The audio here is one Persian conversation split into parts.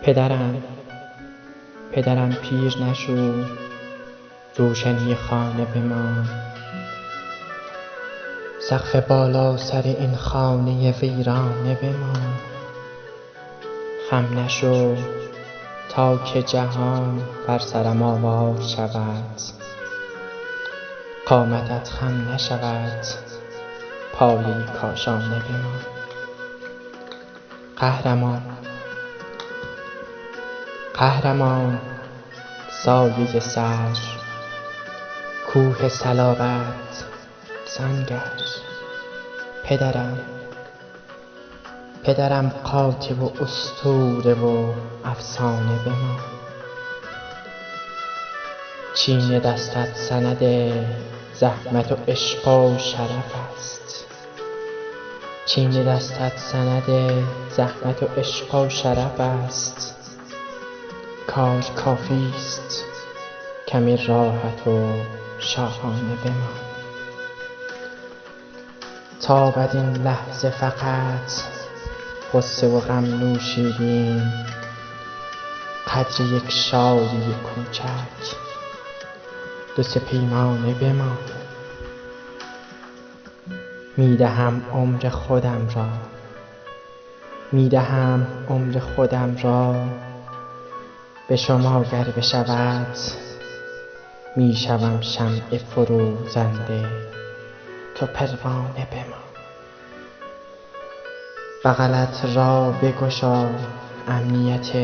پدرم پیر نشو، روشنی خانه بمان. سقف بالا سر این خانه ویرانه بمان. خم نشو تا که جهان بر سرم آوار شود. قامتت خم نشود، پایه کاشانه بمان. قهرمان سایه سر، کوه صلابت سنگر. پدرم قاطع و اسطوره و افسانه بمان. چین دستت سند زحمت و عشق و شرف است. چین دستت سند زحمت و عشق و شرف است. کار کافی است، کمی راحت و شاهانه بمان. تا بدین لحظه فقط غصه و غم نوشیدیم، قدر یک شادی کوچک دو سه پیمانه بمان. میدهم عمر خودم را به شما گر بشود. میشوم شمع فروزنده، تو پروانه بمان. بغلت را بگشا امنیت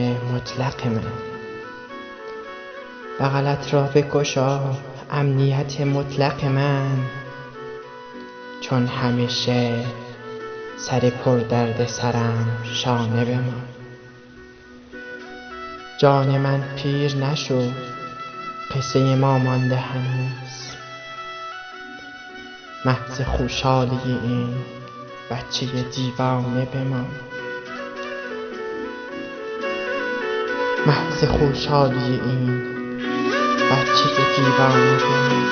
مطلق من. چون همیشه سر پر درد سرم شانه بمان. جان من پیر نشو، قصه ما مانده هنوز. محض خوشحالی این بچه دیوانه بمان. محض خوشحالی این بچه دیوانه بمان.